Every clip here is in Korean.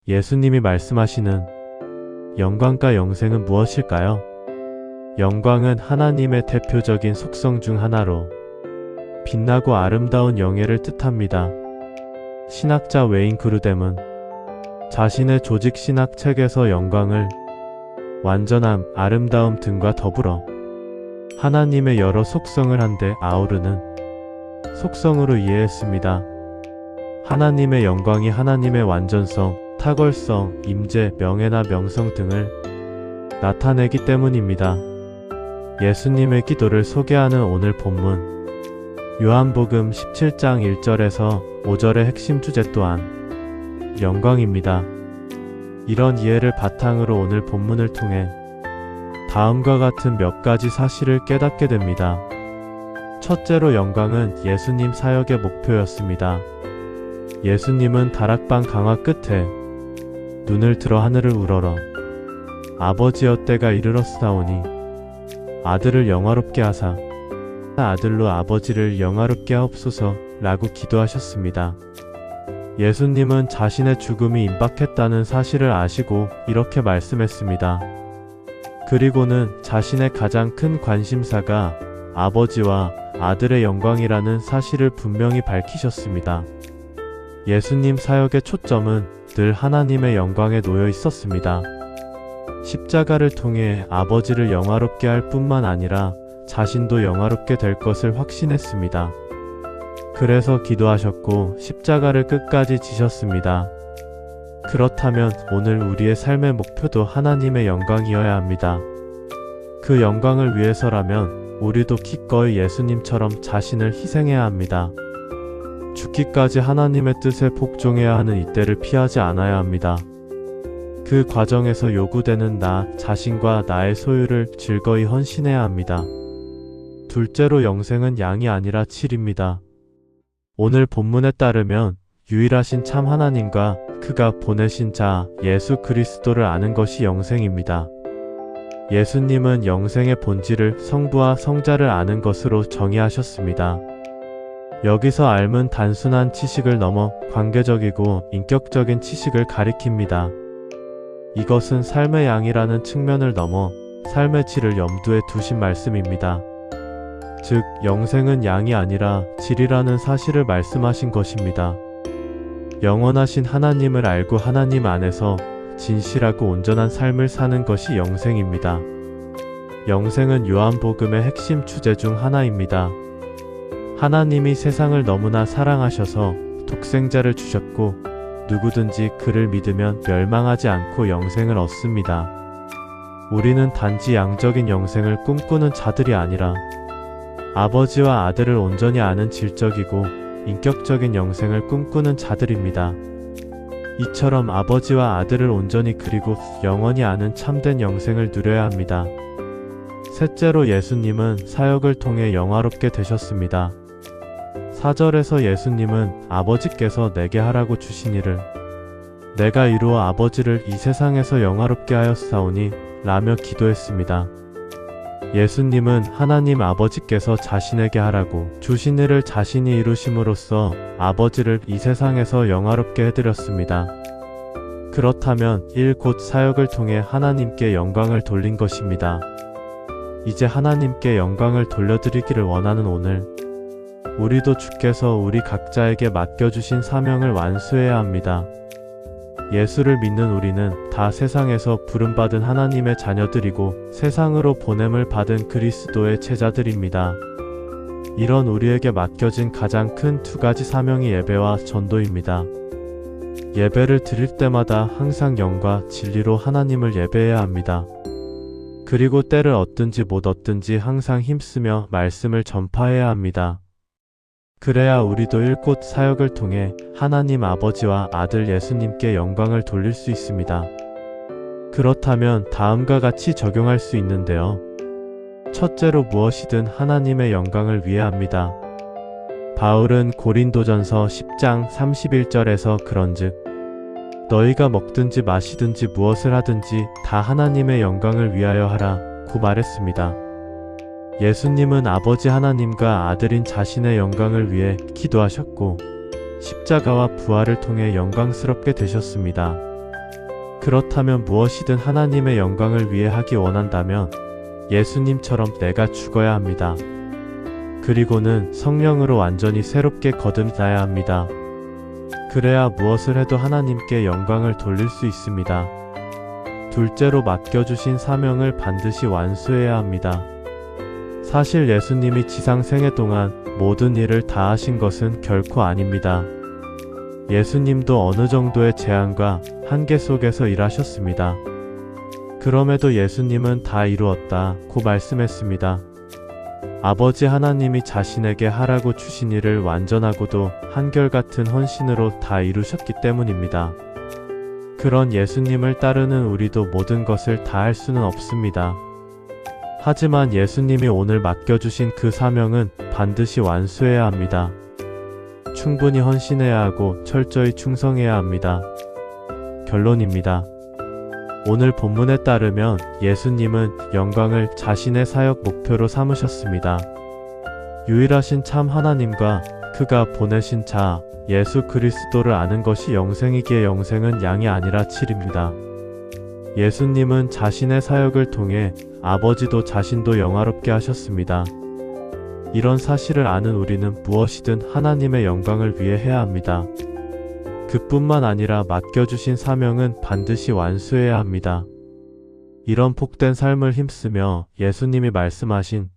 예수님이 말씀하시는 영광과 영생은 무엇일까요? 영광은 하나님의 대표적인 속성 중 하나로 빛나고 아름다운 영예를 뜻합니다. 신학자 웨인 그루뎀은 자신의 조직 신학 책에서 영광을 완전함, 아름다움 등과 더불어 하나님의 여러 속성을 한데 아우르는 속성으로 이해했습니다. 하나님의 영광이 하나님의 완전성, 탁월성, 임재, 명예나 명성 등을 나타내기 때문입니다. 예수님의 기도를 소개하는 오늘 본문 요한복음 17장 1절에서 5절의 핵심 주제 또한 영광입니다. 이런 이해를 바탕으로 오늘 본문을 통해 다음과 같은 몇 가지 사실을 깨닫게 됩니다. 첫째로 영광은 예수님 사역의 목표였습니다. 예수님은 다락방 강화 끝에 눈을 들어 하늘을 우러러 아버지여 때가 이르렀사오니 아들을 영화롭게 하사 아들로 아버지를 영화롭게 하옵소서 라고 기도하셨습니다. 예수님은 자신의 죽음이 임박했다는 사실을 아시고 이렇게 말씀했습니다. 그리고는 자신의 가장 큰 관심사가 아버지와 아들의 영광이라는 사실을 분명히 밝히셨습니다. 예수님 사역의 초점은 늘 하나님의 영광에 놓여 있었습니다. 십자가를 통해 아버지를 영화롭게 할 뿐만 아니라 자신도 영화롭게 될 것을 확신했습니다. 그래서 기도하셨고 십자가를 끝까지 지셨습니다. 그렇다면 오늘 우리의 삶의 목표도 하나님의 영광이어야 합니다. 그 영광을 위해서라면 우리도 기꺼이 예수님처럼 자신을 희생해야 합니다. 죽기까지 하나님의 뜻에 복종해야 하는 이때를 피하지 않아야 합니다. 그 과정에서 요구되는 나 자신과 나의 소유를 즐거이 헌신해야 합니다. 둘째로 영생은 양이 아니라 질입니다. 오늘 본문에 따르면 유일하신 참 하나님과 그가 보내신 자 예수 그리스도를 아는 것이 영생입니다. 예수님은 영생의 본질을 성부와 성자를 아는 것으로 정의하셨습니다. 여기서 알은 단순한 지식을 넘어 관계적이고 인격적인 지식을 가리킵니다. 이것은 삶의 양이라는 측면을 넘어 삶의 질을 염두에 두신 말씀입니다. 즉, 영생은 양이 아니라 질이라는 사실을 말씀하신 것입니다. 영원하신 하나님을 알고 하나님 안에서 진실하고 온전한 삶을 사는 것이 영생입니다. 영생은 요한복음의 핵심 주제 중 하나입니다. 하나님이 세상을 너무나 사랑하셔서 독생자를 주셨고 누구든지 그를 믿으면 멸망하지 않고 영생을 얻습니다. 우리는 단지 양적인 영생을 꿈꾸는 자들이 아니라 아버지와 아들을 온전히 아는 질적이고 인격적인 영생을 꿈꾸는 자들입니다. 이처럼 아버지와 아들을 온전히 그리고 영원히 아는 참된 영생을 누려야 합니다. 셋째로 예수님은 사역을 통해 영화롭게 되셨습니다. 4절에서 예수님은 아버지께서 내게 하라고 주신 일을 내가 이루어 아버지를 이 세상에서 영화롭게 하였사오니 라며 기도했습니다. 예수님은 하나님 아버지께서 자신에게 하라고 주신 일을 자신이 이루심으로써 아버지를 이 세상에서 영화롭게 해드렸습니다. 그렇다면 곧 사역을 통해 하나님께 영광을 돌린 것입니다. 이제 하나님께 영광을 돌려드리기를 원하는 오늘, 우리도 주께서 우리 각자에게 맡겨주신 사명을 완수해야 합니다. 예수를 믿는 우리는 다 세상에서 부름받은 하나님의 자녀들이고 세상으로 보냄을 받은 그리스도의 제자들입니다. 이런 우리에게 맡겨진 가장 큰 두 가지 사명이 예배와 전도입니다. 예배를 드릴 때마다 항상 영과 진리로 하나님을 예배해야 합니다. 그리고 때를 얻든지 못 얻든지 항상 힘쓰며 말씀을 전파해야 합니다. 그래야 우리도 일꽃 사역을 통해 하나님 아버지와 아들 예수님께 영광을 돌릴 수 있습니다. 그렇다면 다음과 같이 적용할 수 있는데요. 첫째로 무엇이든 하나님의 영광을 위해 합니다. 바울은 고린도전서 10장 31절에서 그런즉 너희가 먹든지 마시든지 무엇을 하든지 다 하나님의 영광을 위하여 하라 고 말했습니다. 예수님은 아버지 하나님과 아들인 자신의 영광을 위해 기도하셨고 십자가와 부활을 통해 영광스럽게 되셨습니다. 그렇다면 무엇이든 하나님의 영광을 위해 하기 원한다면 예수님처럼 내가 죽어야 합니다. 그리고는 성령으로 완전히 새롭게 거듭나야 합니다. 그래야 무엇을 해도 하나님께 영광을 돌릴 수 있습니다. 둘째로 맡겨주신 사명을 반드시 완수해야 합니다. 사실 예수님이 지상 생애 동안 모든 일을 다 하신 것은 결코 아닙니다. 예수님도 어느 정도의 제한과 한계 속에서 일하셨습니다. 그럼에도 예수님은 다 이루었다고 말씀했습니다. 아버지 하나님이 자신에게 하라고 주신 일을 완전하고도 한결같은 헌신으로 다 이루셨기 때문입니다. 그런 예수님을 따르는 우리도 모든 것을 다 할 수는 없습니다. 하지만 예수님이 오늘 맡겨주신 그 사명은 반드시 완수해야 합니다. 충분히 헌신해야 하고 철저히 충성해야 합니다. 결론입니다. 오늘 본문에 따르면 예수님은 영광을 자신의 사역 목표로 삼으셨습니다. 유일하신 참 하나님과 그가 보내신 자 예수 그리스도를 아는 것이 영생이기에 영생은 양이 아니라 질입니다. 예수님은 자신의 사역을 통해 아버지도 자신도 영화롭게 하셨습니다. 이런 사실을 아는 우리는 무엇이든 하나님의 영광을 위해 해야 합니다. 그뿐만 아니라 맡겨주신 사명은 반드시 완수해야 합니다. 이런 복된 삶을 힘쓰며 예수님이 말씀하신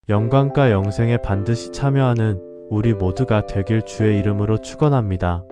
영광과 영생에 반드시 참여하는 우리 모두가 되길 주의 이름으로 축원합니다.